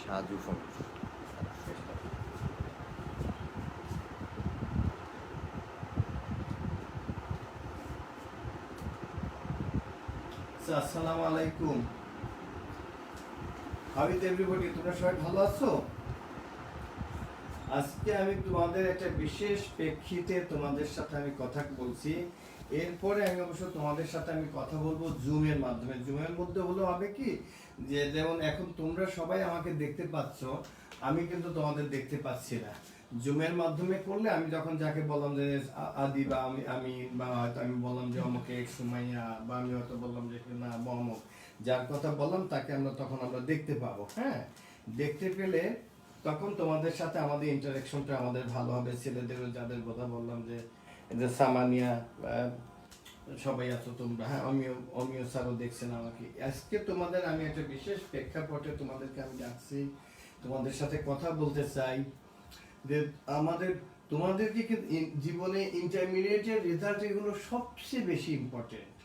Saju phone. আসসালামু আলাইকুম। How is everybody? তোমরা সবাই ভালো আছো? আজকে আমি তোমাদের একটা বিশেষ প্রেক্ষিতে তোমাদের সাথে আমি কথা বলছি। এরপরে আমি অবশ্য তোমাদের সাথে আমি কথা বলবো জুমের মাধ্যমে। জুমের মধ্যে হলো হবে কি, যে যেমন এখন তোমরা সবাই আমাকে দেখতে পাচ্ছ, আমি কিন্তু তোমাদের দেখতে পাচ্ছি না। জুমের মাধ্যমে করলে আমি যখন যাকে বললাম যে আদি বা আমি বা হয়তো আমি বললাম যে অমুকে সুমাইয়া, বা আমি হয়তো বললাম যে না বা অমুক, যার কথা বললাম তাকে তখন আমরা দেখতে পাবো। হ্যাঁ, দেখতে পেলে তখন তোমাদের সাথে আমাদের ইন্টারেকশনটা আমাদের ভালো হবে। ছেলেদেরও যাদের কথা বললাম যে সামানিয়া সবাই আছো তোমরা, হ্যাঁ অমিয় অমিয় স্যারও দেখছেন আমাকে। আজকে তোমাদের আমি একটা বিশেষ প্রেক্ষাপটে তোমাদেরকে আমি ডাকছি, তোমাদের সাথে কথা বলতে চাই যে আমাদের তোমাদেরকে জীবনে ইন্টারমিডিয়েটের রেজাল্ট এগুলো সবচেয়ে বেশি ইম্পর্টেন্ট।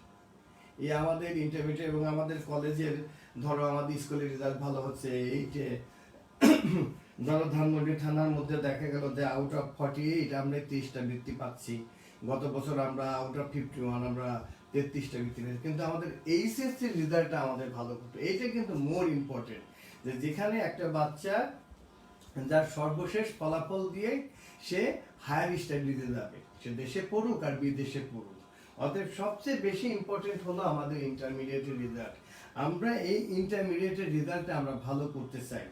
এই আমাদের ইন্টারমিডিয়েট এবং আমাদের কলেজের, ধরো আমাদের স্কুলের রেজাল্ট ভালো হচ্ছে, এইটে ধরো ধানমন্ডি থানার মধ্যে দেখা গেল যে আউট অফ 48 আমরা 30টা বৃত্তি পাচ্ছি। গত বছর আমরা আউট অফ 51 আমরা 33টা বৃত্তি পেয়েছি। কিন্তু আমাদের এইচএসসি রেজাল্টটা আমাদের ভালো করতো, এইটা কিন্তু মোর ইম্পর্টেন্ট। যে যেখানে একটা বাচ্চা যার সর্বশেষ ফলাফল দিয়ে সে হায়ার স্টাডিজে যাবে, সে দেশে পড়ুক আর বিদেশে পড়ুক। অতএব সবচেয়ে বেশি ইম্পর্টেন্ট হলো আমাদের ইন্টারমিডিয়েটের রেজাল্ট। আমরা এই ইন্টারমিডিয়েটের রেজাল্টটা আমরা ভালো করতে চাই।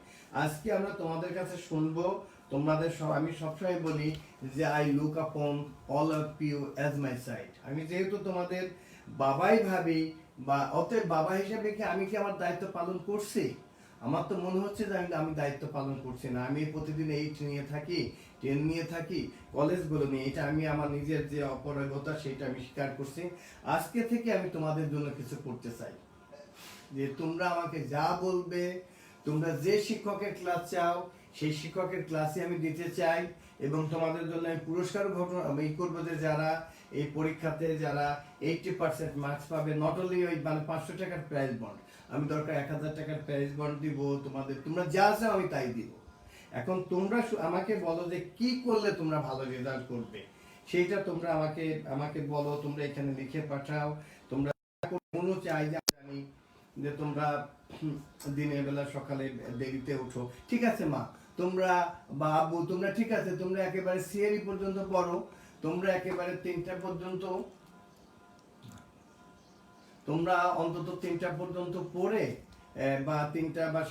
আজকে আমরা তোমাদের কাছে শুনবো। তোমাদের আমি সবসময় বলি যে I look upon all of you as my side. আমি যেহেতু তোমাদের বাবাই ভাবি, বা অতএব বাবা হিসেবে কি আমি কি আমার দায়িত্ব পালন করছি? আমার তো মনে হচ্ছে যে আমি দায়িত্ব পালন করছি না। আমি প্রতিদিন 8 নিয়ে থাকি, 10 নিয়ে থাকি, কলেজগুলো নিয়ে। এটা আমি আমার নিজের যে অপরাগতা সেটা আমি স্বীকার করছি। আজকে থেকে আমি তোমাদের জন্য কিছু করতে চাই, যে তোমরা আমাকে যা বলবে, তোমরা যে শিক্ষকের ক্লাস চাও সেই শিক্ষকের ক্লাসে আমি দিতে চাই। এবং তোমাদের জন্য আমি পুরস্কার ঘটনা আমি করবো যে যারা এই পরীক্ষাতে যারা 80% মার্কস পাবে, নট অনলি ওই মানে 500 টাকার প্রাইজ বন্ড, আমি দরকার 1000 টাকার প্রাইজ বন্ড দিব তোমাদের। তোমরা যা চাও আমি তাই দিব। এখন তোমরা আমাকে বলো যে কি করলে তোমরা ভালো রেজাল্ট করবে, সেইটা তোমরা আমাকে আমাকে বলো। তোমরা এখানে লিখে পাঠাও। তোমরা মনে চাই যে জানি যে তোমরা দিনের বেলা সকালে দেরিতে উঠো, ঠিক আছে মা, তোমরা বা আব্বু তোমরা ঠিক আছে, তোমরা একেবারে সিএরি পর্যন্ত পড়ো, তোমরা একেবারে 3টা পর্যন্ত, তোমরা অন্তত 3টা পর্যন্ত পড়ে বা 3টা বা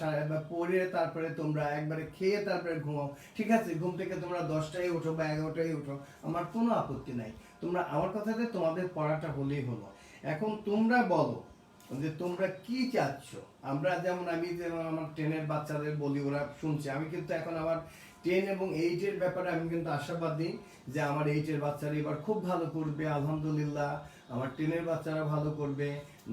পড়ে তারপরে তোমরা একবারে খেয়ে তারপরে ঘুমাও, ঠিক আছে? ঘুম থেকে তোমরা 10টায় উঠো বা 11টায় উঠো, আমার কোনো আপত্তি নাই। তোমরা আমার কথাতে তোমাদের পড়াটা হলেই হলো। এখন তোমরা বলো যে তোমরা কি চাচ্ছ। আমরা যেমন আমি যেমন আমার 10-এর বাচ্চাদের বলি, ওরা শুনছে। আমি কিন্তু এখন আমার 10 এবং 8-এর ব্যাপারে আমি কিন্তু আশাবাদী যে আমার 8-এর বাচ্চারা এবার খুব ভালো করবে আলহামদুলিল্লাহ। আমার 10-এর বাচ্চারা ভালো করবে।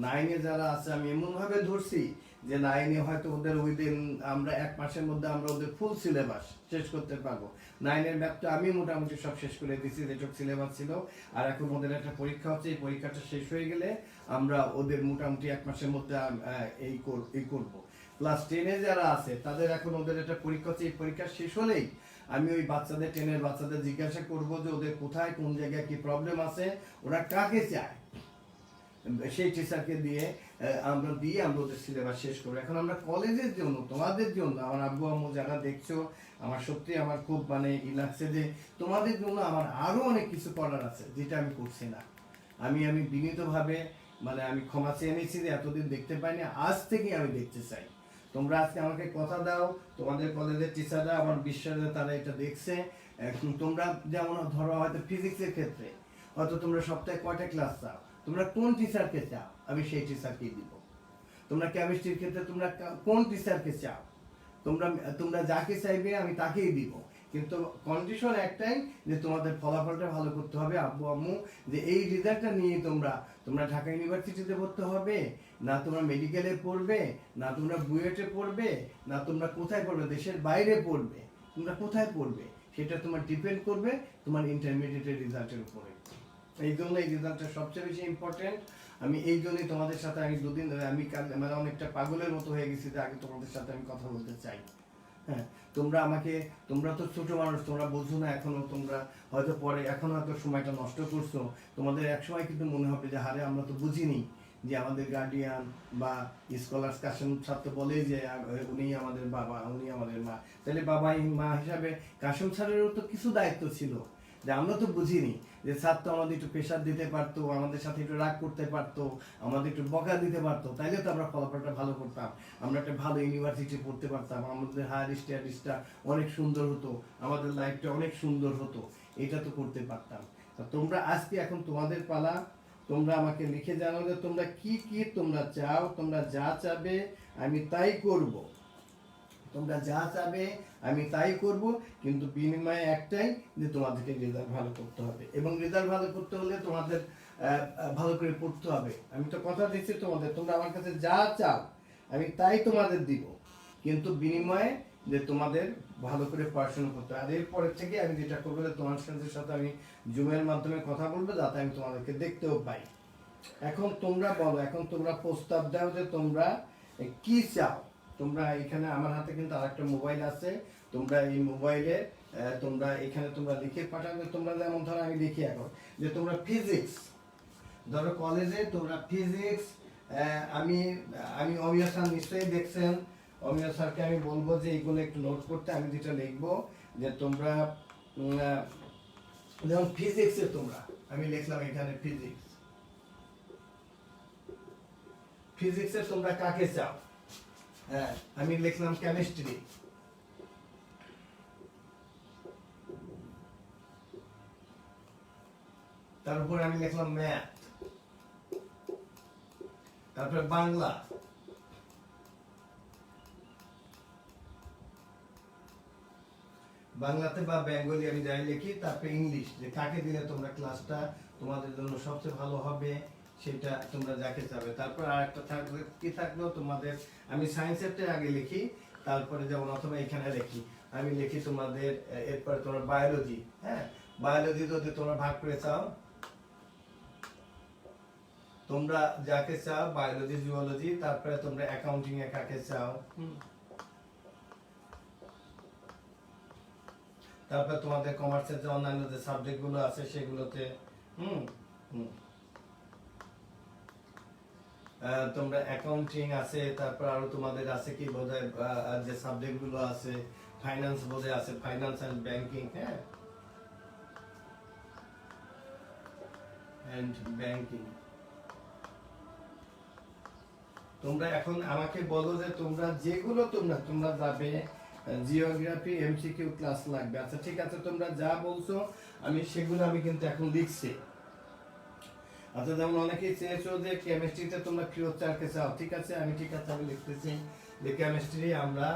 9-এ যারা আছে আমি এমনভাবে ধরছি যে 9-এ হয়তো ওদের উইদিন আমরা 1 মাসের মধ্যে আমরা ওদের ফুল সিলেবাস শেষ করতে পারবো। 9-এর ম্যাথটা আমি মোটামুটি সব শেষ করে দিয়েছি, যেটুকু সিলেবাস ছিল। আর এখন ওদের একটা পরীক্ষা হচ্ছে, এই পরীক্ষাটা শেষ হয়ে গেলে আমরা ওদের মোটামুটি 1 মাসের মধ্যে এই করব। ক্লাস 10-এ যারা আছে তাদের এখন ওদের একটা পরীক্ষা হচ্ছে, এই পরীক্ষা শেষ হলেই আমি ওই বাচ্চাদের 10-এর বাচ্চাদের জিজ্ঞাসা করব যে ওদের কোথায় কোন জায়গায় কি প্রবলেম আছে, ওরা কাকে চায়, সেই টিচারকে দিয়ে আমরা ওদের সিলেবাস শেষ করবো। এখন আমরা কলেজের জন্য, তোমাদের জন্য, আমার আব্বু আম্মু যারা দেখছো, আমার সত্যি আমার খুব মানে লাগছে যে তোমাদের জন্য আমার আরো অনেক কিছু করার আছে যেটা আমি করছি না। আমি বিনীতভাবে মানে আমি ক্ষমা চেয়ে নিয়েছি যে এতদিন দেখতে পাইনি, আজ থেকে আমি দেখতে চাই। তোমরা আজকে আমাকে কথা দাও, তোমাদের কলেজের টিচাররা আমার বিশ্বাসে তারা এটা দেখছে। এখন তোমরা যেমন ধরো হয়তো ফিজিক্সের ক্ষেত্রে হয়তো তোমরা সপ্তাহে কয়টা ক্লাস চাও, তোমরা কোন টিচারকে চাও আমি সেই টিচারকেই দিব। তোমরা কেমিস্ট্রির ক্ষেত্রে তোমরা কোন টিচারকে চাও, তোমরা তোমরা যাকে চাইবে আমি তাকেই দিব। কিন্তু কন্ডিশন একটাই, যে তোমাদের ফলাফলটা ভালো করতে হবে আব্বু আম্মু। যে এই রেজাল্টটা নিয়ে তোমরা তোমরা ঢাকা ইউনিভার্সিটিতে পড়তে হবে না, তোমরা মেডিকেলে পড়বে না, তোমরা বুয়েটে পড়বে না, তোমরা কোথায় পড়বে, দেশের বাইরে পড়বে, তোমরা কোথায় পড়বে সেটা তোমার ডিপেন্ড করবে তোমার ইন্টারমিডিয়েটের রেজাল্টের উপরে। এই জন্য এই রেজাল্টটা সবচেয়ে বেশি ইম্পর্টেন্ট। আমি এই জন্যই তোমাদের সাথে আমি দুদিন ধরে আমি মানে অনেকটা পাগলের মতো হয়ে গেছি যে আগে তোমাদের সাথে আমি কথা বলতে চাই। হ্যাঁ, তোমরা তো ছোট মানুষ, তোমরা বোঝো না এখনো, তোমরা হয়তো পরে এখন হয়তো সময়টা নষ্ট করছো। তোমাদের এক সময় কিন্তু মনে হবে যে হারে আমরা তো বুঝিনি যে আমাদের গার্ডিয়ান বা স্কলার্স কাশেম স্যার তো বলেই যে উনি আমাদের বাবা, উনি আমাদের মা। তাহলে বাবা মা হিসাবে কাশেম স্যারেরও তো কিছু দায়িত্ব ছিল, যে আমরা তো বুঝিনি যে স্যার তো আমাদের একটু প্রেশার দিতে পারতো, আমাদের সাথে একটু রাগ করতে পারতো, আমাদের একটু বকা দিতে পারতো, তাইলে তো আমরা ফলাফলটা ভালো করতাম, আমরা একটা ভালো ইউনিভার্সিটি পড়তে পারতাম, আমাদের হায়ার স্টাডিজটা অনেক সুন্দর হতো, আমাদের লাইফটা অনেক সুন্দর হতো, এটা তো করতে পারতাম। তা তোমরা আজকে এখন তোমাদের পালা, তোমরা আমাকে লিখে জানাও যে তোমরা কি কি তোমরা চাও, তোমরা যা চাবে আমি তাই করব, তোমরা যা চাবে আমি তাই করব, কিন্তু বিনিময়ে একটাই, যে তোমাদেরকে রেজাল্ট ভালো করতে হবে, এবং রেজাল্ট ভালো করতে হলে তোমাদের ভালো করে পড়তে হবে। আমি তো কথা দিচ্ছি তোমাদের, তোমরা আমার কাছে যা চাও আমি তাই তোমাদের দিব, কিন্তু বিনিময়ে যে তোমাদের ভালো করে পড়াশোনা করতে হবে। আর এরপরের থেকে আমি যেটা করবো, তোমার সাথে আমি জুমের মাধ্যমে কথা বলবো, যাতে আমি তোমাদেরকে দেখতেও পাই। এখন তোমরা বলো, এখন তোমরা প্রস্তাব দাও যে তোমরা কি চাও। তোমরা এখানে আমার হাতে কিন্তু আরেকটা মোবাইল আছে, তোমরা এই মোবাইলে তোমরা এখানে তোমরা লিখে পাঠাবে। তোমরা যেমন ধরো আমি লিখি এখন যে তোমরা ফিজিক্স, ধরো কলেজে তোমরা ফিজিক্স, আমি আমি অমিয় স্যার নিশ্চয়ই দেখছেন, অমিয় স্যারকে আমি বলবো যে এইগুলো একটু নোট করতে। আমি যেটা লিখবো যে তোমরা যেমন ফিজিক্সে তোমরা, আমি লিখলাম এখানে ফিজিক্স, ফিজিক্সে তোমরা কাকে চাও, হ্যাঁ আমি লিখলাম কেমিস্ট্রি, তারপর আমি লিখলাম ম্যাথ, তারপরে বাংলা, বাংলাতে বা বেঙ্গলি আমি যাই লিখি, তারপরে ইংলিশ, যে কাকে দিলে তোমরা ক্লাসটা তোমাদের জন্য সবচেয়ে ভালো হবে সেটা তোমরা যাকে চাবে। তারপর আরেকটা থাকবে, কি থাকলো তোমাদের, আমি সায়েন্সেরটা আগে লিখি, তারপরে যেমন অথবা এখানে লিখি, আমি লিখি তোমাদের এরপরে তোমরা বায়োলজি, হ্যাঁ বায়োলজি যদি তোমরা ভাগ করে চাও, তোমরা যাকে চাও বায়োলজি জুওলজি, তারপরে তোমরা অ্যাকাউন্টিং এ কাকে চাও, তারপর তোমাদের কমার্সের যে অন্যান্য যে সাবজেক্ট গুলো আছে সেগুলোতে তোমরা অ্যাকাউন্টিং আছে, তারপর আরো তোমাদের আছে কি বোধহয় যে সাবজেক্ট গুলো আছে, ফাইন্যান্স বোধহয় আছে, ফাইন্যান্স এন্ড ব্যাংকিং, হ্যাঁ এন্ড ব্যাংকিং। তোমরা এখন আমাকে বলো যে তোমরা যেগুলো তোমরা যাবে, জিওগ্রাফি এমসিকিউ ক্লাস লাগবে, আচ্ছা ঠিক আছে, তোমরা যা বলছো আমি সেগুলো আমি কিন্তু এখন লিখছি। আচ্ছা যেমন অনেকেই চেয়েছো যে কেমিস্ট্রিতে তোমরা ফিরোজ স্যারকে চাও, ঠিক আছে আমি লিখতেছি যে কেমিস্ট্রি আমরা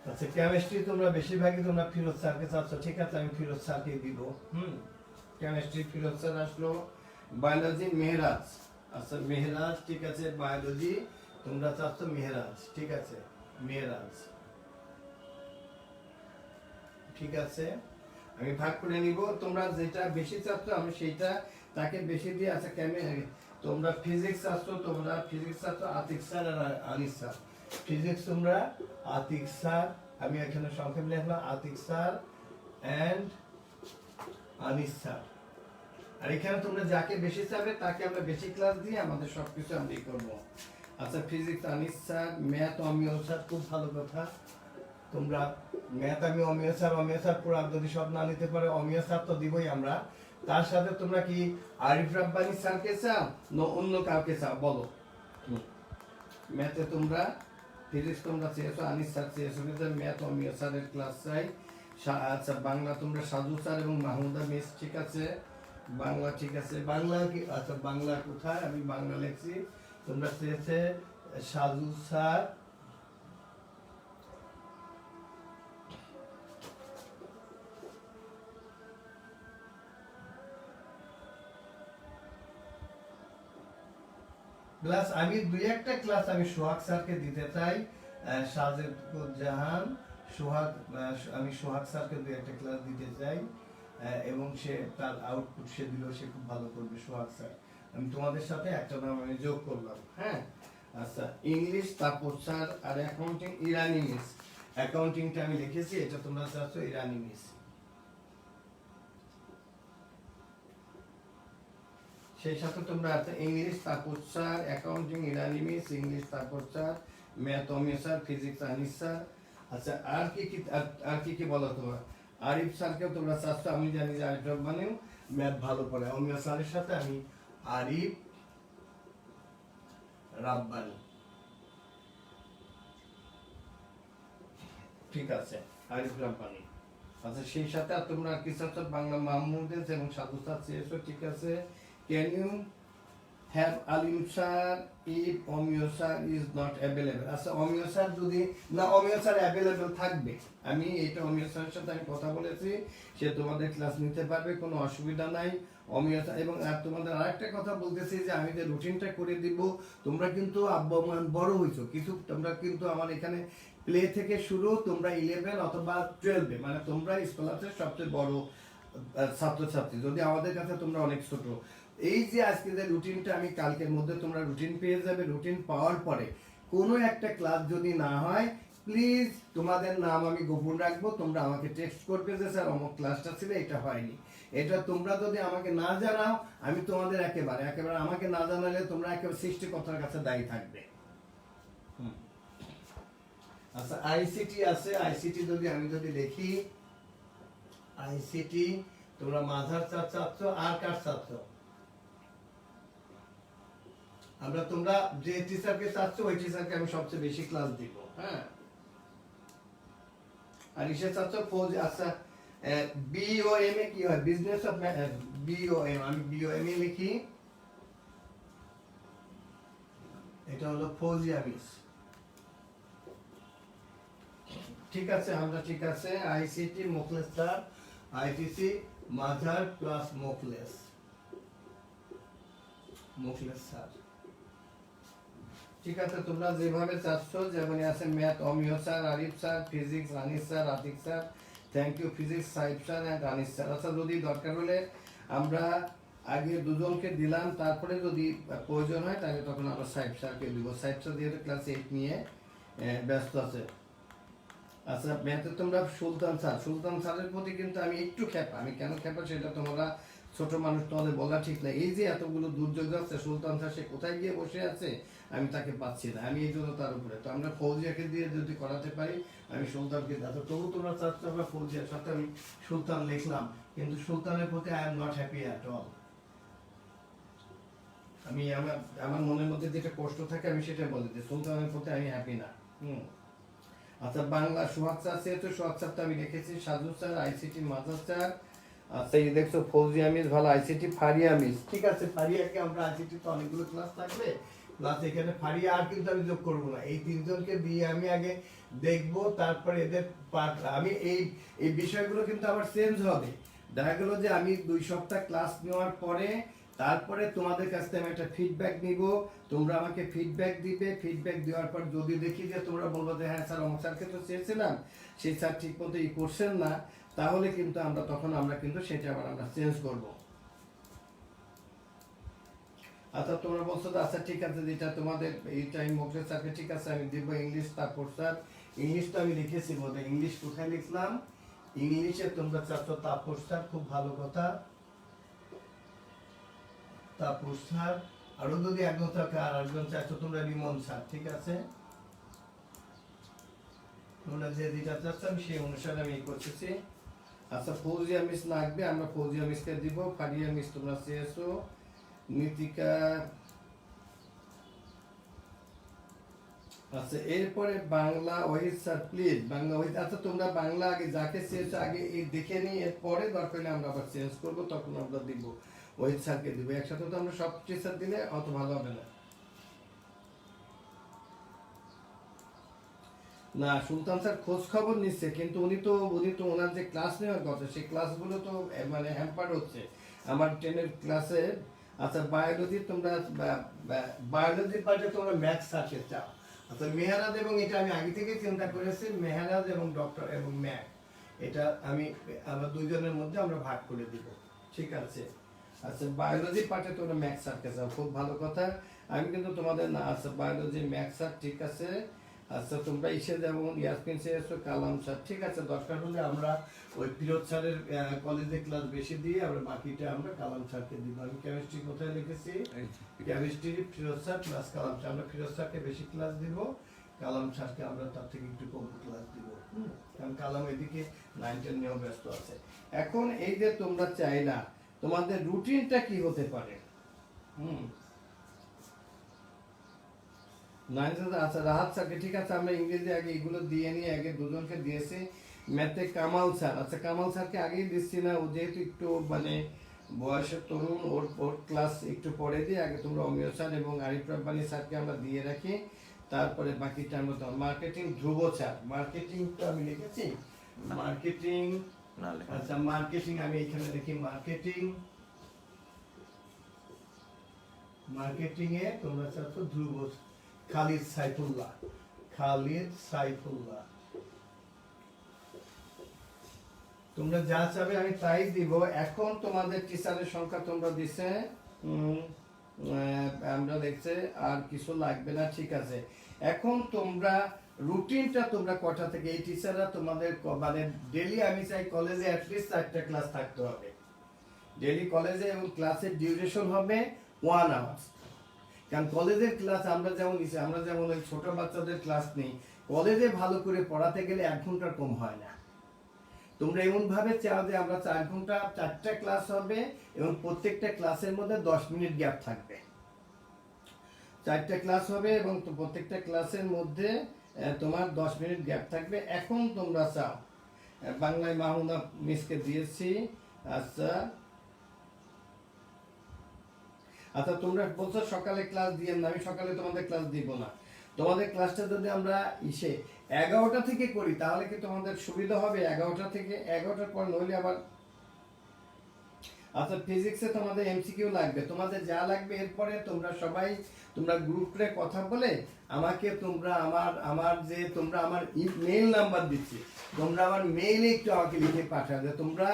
আচ্ছা কেমিস্ট্রি তোমরা বেশিরভাগই তোমরা ফিরোজ স্যারকে চাচ্ছ, ঠিক আছে আমি ফিরোজ স্যারকে দিব। কেমিস্ট্রি ফিরোজ স্যার আসলো। বায়োলজি মেহরাজ, আচ্ছা মেহরাজ, ঠিক আছে বায়োলজি তোমরা চাচ্ছ মেহরাজ, ঠিক আছে মেহরাজ, ঠিক আছে আমি ভাগ করে নিব। তোমরা যেটা বেশি চাচ্ছ আমি সেইটা তাকে বেশি দিয়ে, আচ্ছা তোমরা ফিজিক্স চাচ্ছ, তোমরা ফিজিক্স চাচ্ছ আতিক স্যার আর আনিস স্যার, ফিজিক্স তোমরা আতিক স্যার, আমি এখানে সংক্ষেপ লিখলাম Atik sir and Anis sir. আর এখানে তোমরা যাকে বেশি চাবে তাকে আমরা বেশি ক্লাস দিয়ে আমাদের সবকিছু আমরা করবো। আচ্ছা physics Anis sir, math Amiya sir, খুব ভালো কথা, তোমরা ম্যাথ আমি অমিয় স্যার পুরো যদি সব না নিতে পারে অমিয় স্যার তো দিবই আমরা, তার সাথে তোমরা কি আরিফ রাব্বানি স্যারকে চাও না অন্য কাউকে চাও বলো। ম্যাথে তোমরা ফিজিক্স তোমরা চেয়েছো আনিস স্যার চেয়েছো, কিন্তু ম্যাথ অমিয় স্যারের ক্লাস চাই। আচ্ছা বাংলা তোমরা সাজু স্যার এবং মাহমুদা মিস, ঠিক আছে বাংলা, ঠিক আছে বাংলা কি, আচ্ছা বাংলা কোথায়, আমি বাংলা লিখছি, তোমরা চেয়েছে সাজু স্যার ক্লাস, আমি দুই একটা ক্লাস আমি সোহাগ স্যারকে দিতে চাই, সাজেদুজ্জামান সোহাগ, আমি সোহাগ স্যারকে দুই একটা ক্লাস দিতে চাই। এবং সে তার আউটপুট সে দিল, সে খুব ভালো করবে। সোহাগ স্যার, আমি তোমাদের সাথে একটা নাম আমি যোগ করলাম। হ্যাঁ, আচ্ছা, ইংলিশ তাপস স্যার, আর অ্যাকাউন্টিং ইরানি মিস। অ্যাকাউন্টিংটা আমি লিখেছি, এটা তোমরা চাচ্ছ ইরানি মিস। সেই সাথে তোমরা আছে English Tapas sir, accounting Irani miss, English Tapas sir, math Amiya sir, physics Anis sir. আচ্ছা, আর কি কি বলো তোমরা? আরিফ স্যারকেও তোমরা চাচ্ছ, আমি জানি যে আরিফ রব্বানিও ম্যাথ ভালো পড়ে। অমিয় স্যারের সাথে আমি আরিফ রাব্বানি, ঠিক আছে, আরিফ রাব্বানি। আচ্ছা, সেই সাথে আর তোমরা কি চাচ্ছ? বাংলা মাহমুদ এবং সাধু স্যার চেয়েছো, ঠিক আছে। Can you have Alim sir if Amiya sir is not available? আচ্ছা, অমিয় স্যার যদি না, অমিয় স্যার অ্যাভেলেবল থাকবে, আমি এটা অমিয় স্যারের সাথে আমি কথা বলেছি, সে তোমাদের ক্লাস নিতে পারবে, কোনো অসুবিধা নাই। অমিয় স্যার, এবং আর তোমাদের আরেকটা কথা বলতেছি যে আমি যে রুটিনটা করে দিব, তোমরা কিন্তু আব্বামান বড় হইছো কিছু, তোমরা কিন্তু আমার এখানে প্লে থেকে শুরু, তোমরা 11 অথবা 12, মানে তোমরা স্কলারের সবচেয়ে বড় ছাত্রছাত্রী, যদি আমাদের কাছে তোমরা অনেক ছোট। এই যে আজকে যে রুটিনটা, আমি কালকের মধ্যে তোমরা রুটিন পেয়ে যাবে। রুটিন পাওয়ার পরে কোনো একটা ক্লাস যদি না হয়, প্লিজ তোমাদের নাম আমি গোপন রাখবো, তোমরা আমাকে টেক্সট করবে যে স্যার অমুক ক্লাসটা ছিল, এটা হয়নি। এটা তোমরা যদি আমাকে না জানাও, আমি তোমাদের একেবারে আমাকে না জানালে তোমরা একেবারে সৃষ্টিকর্তার কাছে দায়ী থাকবে। আচ্ছা, আইসিটি আছে। আইসিটি আমি যদি দেখি, আইসিটি তোমরা মাঝার চাচ্ছ আর কার চাচ্ছ? আমরা তোমরা যে টিচারকে চাচ্ছ ওই টিচারকে আমি সবচেয়ে বেশি ক্লাস দিব। হ্যাঁ, আর ইসে চাচ্ছ ফৌজ। আচ্ছা, বিওএম এ কি হয়? বিজনেস অফ বিওএম, আমি বিওএম এ লিখি, এটা হলো ফৌজি আমিস, ঠিক আছে। আমরা ঠিক আছে, আইসিটি মোখলেস স্যার, আইটিসি মাঝার প্লাস মোখলেস স্যার, ঠিক আছে। তোমরা যেভাবে চাচ্ছ, যেমন আছে math Amiya sir, Arif sir, physics Anis sir, Atik sir, thank you physics Saif sir and Anis sir. আচ্ছা, যদি দরকার হলে আমরা আগে দুজনকে দিলাম, তারপরে যদি প্রয়োজন হয় তাহলে তখন আমরা সাইফ স্যারকে দিব। সাইফ স্যার যেহেতু ক্লাস 8 নিয়ে ব্যস্ত আছে। আচ্ছা, ম্যাথে তোমরা সুলতান স্যারের প্রতি কিন্তু আমি একটু খেপা। আমি কেন খেপা সেটা তোমরা ছোট মানুষ, তোমাদের বলা ঠিক না। এই যে এতগুলো দুর্যোগ আছে, সুলতান স্যার সে কোথায় গিয়ে বসে আছে, আমি তাকে পাচ্ছি না, আমি এই জন্য তার উপরে। তো আমরা ফৌজিয়াকে দিয়ে যদি করাতে পারি, আমি সুলতানকে দাদা, তবু তোমরা চাচ্ছ আমরা ফৌজিয়ার সাথে আমি সুলতান লিখলাম, কিন্তু সুলতানের প্রতি I am not happy at all. আমি আমার মনের মধ্যে যেটা কষ্ট থাকে আমি সেটা বলি যে সুলতানের প্রতি আমি হ্যাপি না। আচ্ছা, বাংলা সোহাগ স্যার চেয়েছো, সোহাগ স্যারটা আমি রেখেছি। সাজু স্যার, আইসিটি মাজার স্যার। আচ্ছা, এই দেখছো ফৌজিয়া মিস ভালো, আইসিটি ফারিয়া মিস, ঠিক আছে। ফারিয়াকে আমরা, আইসিটি তো অনেকগুলো ক্লাস থাকবে, প্লাস এখানে ফারিয়া আর কিন্তু আমি যোগ করবো না। এই তিনজনকে দিয়ে আমি আগে দেখবো, তারপরে এদের আমি এই বিষয়গুলো কিন্তু আবার চেঞ্জ হবে। দেখা গেল যে আমি 2 সপ্তাহ ক্লাস নেওয়ার পরে তারপরে তোমাদের কাছ থেকে আমি একটা ফিডব্যাক নিব, তোমরা আমাকে ফিডব্যাক দিবে। ফিডব্যাক দেওয়ার পর যদি দেখি যে তোমরা বলবো যে হ্যাঁ স্যার অমুক স্যারকে তো চেয়েছিলাম, সেই স্যার ঠিক মতো করছেন না, তাহলে কিন্তু আমরা কিন্তু সেটা আবার আমরা চেঞ্জ করব। আচ্ছা, তোমরা বলছো তো, আচ্ছা ঠিক আছে, যেটা তোমাদের এই টাইম মোখলেস স্যারকে, ঠিক আছে আমি দিব ইংলিশ তাপস স্যার। ইংলিশটা আমি লিখেছি বোধহয়, ইংলিশ কোথায় লিখলাম? ইংলিশে তোমরা চাচ্ছ তাপস স্যার, খুব ভালো কথা, তাপস স্যার। আরো যদি একজন থাকে, আর একজন চাচ্ছ তোমরা রিমন স্যার, ঠিক আছে। তোমরা যে যেটা চাচ্ছ আমি সেই অনুসারে আমি করতেছি। আচ্ছা, ফৌজিয়া মিস লাগবে, আমরা ফৌজিয়া মিসকে দিব। ফারিয়া মিস তোমরা চেয়েছো, নীতিকা। আচ্ছা, এরপরে বাংলা ওহিদ স্যার, প্লিজ বাংলা ওহিদ। আচ্ছা, তোমরা বাংলা আগে যাকে চেয়েছো আগে এই দেখে নিই, এরপরে দরকার হলে আমরা আবার চেঞ্জ করবো, তখন আমরা দিব ওহিদ স্যারকে দিব। একসাথে তো আমরা সব টিচার দিলে অত ভালো হবে না। না, সুলতান স্যার খোঁজ খবর নিচ্ছে, কিন্তু উনি তো ওনার যে ক্লাস নেওয়ার কথা, সেই ক্লাসগুলো তো মানে হ্যাম্পার হচ্ছে আমার 10-এর ক্লাসে। আচ্ছা, বায়োলজি তোমরা বায়োলজির পার্টে তোমরা ম্যাথস স্যারকে চাও। আচ্ছা, মেহারাজ, এবং এটা আমি আগে থেকে চিন্তা করেছি, মেহারাজ এবং ডক্টর এবং ম্যাথ, এটা আমরা দুইজনের মধ্যে আমরা ভাগ করে দিব, ঠিক আছে? আচ্ছা, বায়োলজি পার্টে তোমরা ম্যাথস স্যারকে যাও, খুব ভালো কথা। আমি কিন্তু তোমাদের না, আচ্ছা বায়োলজি ম্যাথস স্যার ঠিক আছে। আচ্ছা তোমরা এসে যেমন ইয়াসমিন স্যার এসো, কালাম স্যার ঠিক আছে। দরকার হলে আমরা ওই ফিরোজ স্যারের কলেজে ক্লাস বেশি দিয়ে আমরা বাকিটা আমরা কালাম স্যারকে দিব। আমি কেমিস্ট্রি কোথায় লিখেছি, কেমিস্ট্রি ফিরোজ স্যার প্লাস কালাম স্যার। আমরা ফিরোজ স্যারকে বেশি ক্লাস দিব, কালাম স্যারকে আমরা তার থেকে একটু কম ক্লাস দিব, কারণ কালাম এদিকে 9-10 নিয়েও ব্যস্ত আছে। এখন এই যে তোমরা চাইলা তোমাদের রুটিনটা কি হতে পারে? আচ্ছা রাহাত স্যারকে ঠিক আছে, আমরা ইংরেজি আগে এগুলো দিয়ে নিয়ে আগে দুজনকে দিয়েছি। ম্যাথে কামাল স্যার, আচ্ছা কামাল স্যারকে আগেই দিচ্ছি না, ও যেহেতু একটু মানে বয়সের তরুণ, ওর ক্লাস একটু পরে দিয়ে আগে তোমরা অমিয় স্যার এবং আরিফ রব্বানী স্যারকে আমরা দিয়ে রাখি, তারপরে বাকিটা আমরা তো মার্কেটিং ধ্রুব স্যার। মার্কেটিং তো আমি লিখেছি, মার্কেটিং আচ্ছা মার্কেটিং আমি এখানে দেখি মার্কেটিং এ তোমরা চাচ্ছো ধ্রুব খালিদ সাইফুল্লাহ। তোমরা যা চাবে আমি তাই দিব। এখন তোমাদের টিচারের সংখ্যা তোমরা দিছে, আমরা দেখছে আর কিছু লাগবে না, ঠিক আছে। এখন তোমরা রুটিনটা তোমরা কটা থেকে, এই টিচাররা তোমাদের মানে ডেলি আমি চাই কলেজে অ্যাটলিস্ট 4টা ক্লাস থাকতে হবে ডেলি কলেজে, এবং ক্লাসের ডিউরেশন হবে 1 আওয়ার। কারণ কলেজের ক্লাস আমরা যেমন ওই ছোট বাচ্চাদের ক্লাস নেই, কলেজে ভালো করে পড়াতে গেলে 1 ঘন্টার কম হয় না। তোমরা এমন ভাবে চাও যে আমরা 4 ঘন্টা 4টা ক্লাস হবে এবং প্রত্যেকটা ক্লাসের মধ্যে 10 মিনিট গ্যাপ থাকবে। 4টা ক্লাস হবে এবং প্রত্যেকটা ক্লাসের মধ্যে তোমার 10 মিনিট গ্যাপ থাকবে। এখন তোমরা চাও, বাংলায় মাহমুদা মিসকে দিয়েছি। আচ্ছা আচ্ছা তোমরা বলছো সকালে ক্লাস দিয়েন না, আমি সকালে তোমাদের ক্লাস দিব না। তোমাদের ক্লাসটা যদি আমরা 11টা থেকে করি তাহলে কি তোমাদের সুবিধা হবে? 11টা থেকে 11টার পর নইলে আবার আচ্ছা ফিজিক্সে তোমাদের এমসিকিউ লাগবে, তোমাদের যা লাগবে এরপরে তোমরা গ্রুপে কথা বলে আমাকে তোমরা আমার মেইল নাম্বার দিচ্ছি, তোমরা আমার মেইলে একটু আমাকে লিখে পাঠাবে যে তোমরা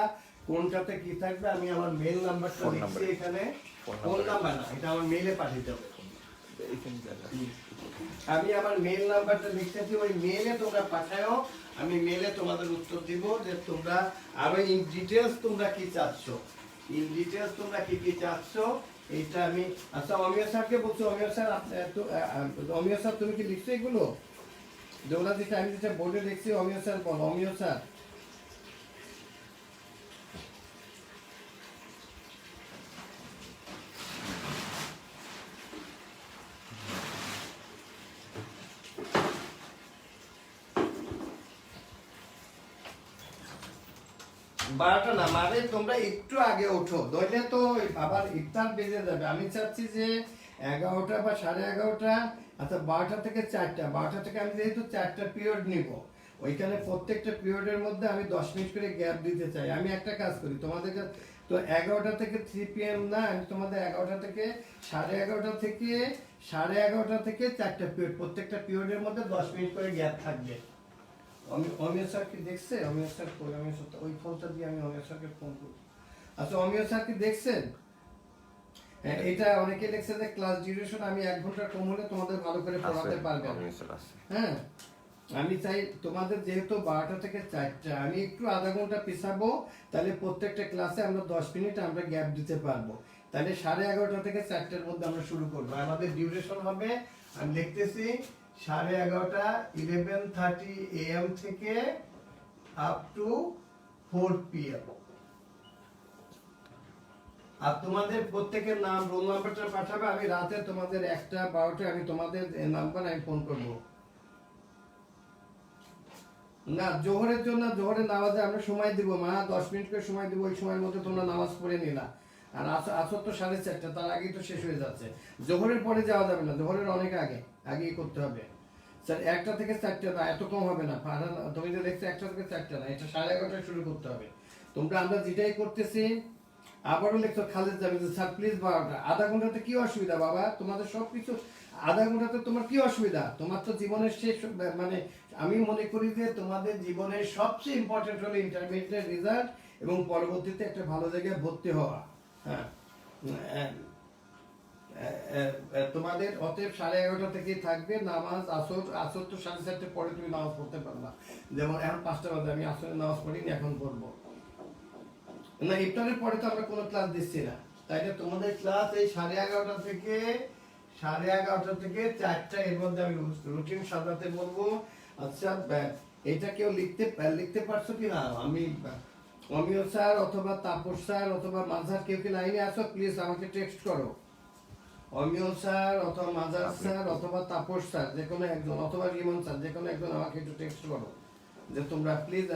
কোনটাতে কি থাকবে। আমি আমার মেইল নাম্বারটা লিখছি এখানে, ফোন নাম্বার না, এটা আমার মেইলে পাঠিয়ে হবে। আমি আমার মেইল নাম্বারটা লিখতেছি, ওই মেইলে তোমরা পাঠাও, আমি মেইলে তোমাদের উত্তর দিব যে তোমরা আরো ইন ডিটেইলস তোমরা কি চাচ্ছ, এইটা আমি। আচ্ছা অমিয় স্যারকে বলছো, অমিয় স্যার তুমি কি লিখছো এগুলো যেগুলো দিচ্ছে? আমি যেটা বোর্ডে লিখছি অমিয় স্যার বল, অমিয় স্যার বারোটা না, মানে তোমরা একটু আগে ওঠো, নইলে তো আবার ইফতার বেজে যাবে। আমি চাচ্ছি যে 11টা বা 11:30। আচ্ছা 12টা থেকে 4টা, 12টা থেকে আমি যেহেতু 4টা পিরিয়ড নিব, ওইখানে প্রত্যেকটা পিরিয়ডের মধ্যে আমি 10 মিনিট করে গ্যাপ দিতে চাই। আমি একটা কাজ করি, তোমাদের তো 11টা থেকে 3 PM না, আমি তোমাদের 11টা থেকে 11:30 থেকে 11:30 থেকে 4টা পিরিয়ড, প্রত্যেকটা পিরিয়ডের মধ্যে 10 মিনিট করে গ্যাপ থাকবে। অমিয় স্যার কি দেখছে? অমিয় স্যার ওই ফোনটা দিয়ে আমি অমিয় স্যারকে ফোন করি। আচ্ছা অমিয় স্যার কি দেখছেন? এটা অনেকে দেখছে যে ক্লাস ডিউরেশন আমি 1 ঘন্টা কম হলে তোমাদের ভালো করে পড়াতে পারবে। হ্যাঁ আমি চাই তোমাদের যেহেতু 12টা থেকে 4টা, আমি একটু আধা ঘন্টা পিছাবো, তাহলে প্রত্যেকটা ক্লাসে আমরা 10 মিনিট আমরা গ্যাপ দিতে পারবো। তাহলে 11:30 থেকে 4টার মধ্যে আমরা শুরু করবো। আমাদের ডিউরেশন হবে, আমি লিখতেছি 11:30 11:30 AM থেকে আপ টু 4 PM। আর তোমাদের প্রত্যেকের নাম রোল নাম্বারটা পাঠাবে, আমি রাতে তোমাদের 1টা 12টা আমি তোমাদের নাম্বার আমি ফোন করব। না জোহরের জন্য, জোহরের নামাজে আমরা সময় দিব মা, 10 মিনিট করে সময় দিব, ওই সময়ের মধ্যে তোমরা নামাজ পড়ে নিলা। আর আসর তো 4:30, তার আগেই তো শেষ হয়ে যাচ্ছে। জোহরের পরে যাওয়া যাবে না, জোহরের অনেক আগেই করতে হবে। স্যার 1টা থেকে 4টা না, এত কম হবে না। তুমি যে দেখছো 1টা থেকে 4টা না, এটা 11:30টায় শুরু করতে হবে। আমরা যেটাই করতেছি, আবারও লিখছো খালেদ যাবে যে স্যার প্লিজ 12টা। আধা ঘন্টাতে কি অসুবিধা বাবা? তোমাদের সবকিছু আধা ঘন্টাতে তোমার কি অসুবিধা? তোমার তো জীবনের শেষ, মানে আমি মনে করি যে তোমাদের জীবনের সবচেয়ে ইম্পর্টেন্ট হলো ইন্টারমিডিয়েট রেজাল্ট এবং পরবর্তীতে একটা ভালো জায়গায় ভর্তি হওয়া। হ্যাঁ, তোমাদের অতএব 11:30 থেকে থাকবে নামাজ। আসর আসর তো 4:30 পরে তুমি নামাজ পড়তে পারবা, যেমন এখন 5টা বাজে, আমি আসরের নামাজ পড়িনি, এখন পড়বো না। ইফতারের পরে তো আমরা কোনো ক্লাস দিচ্ছি না, তাই না? তোমাদের ক্লাস এই 11:30 থেকে 4টা, এর মধ্যে আমি রুটিন সাজাতে বলবো। আচ্ছা, এটা কেউ লিখতে পারছো কি না? আমি অমিয় স্যার অথবা তাপস স্যার অথবা মাঝার কেউ কি লাইনে আসো, প্লিজ আমাকে টেক্সট করো। অমিয় স্যার অথবা মাজার স্যার অথবা তাপস স্যার যে কোনো একজন, অথবা রিমন স্যার যে কোনো একজন আমাকে একটু টেক্সট করো যে তোমরা প্লিজ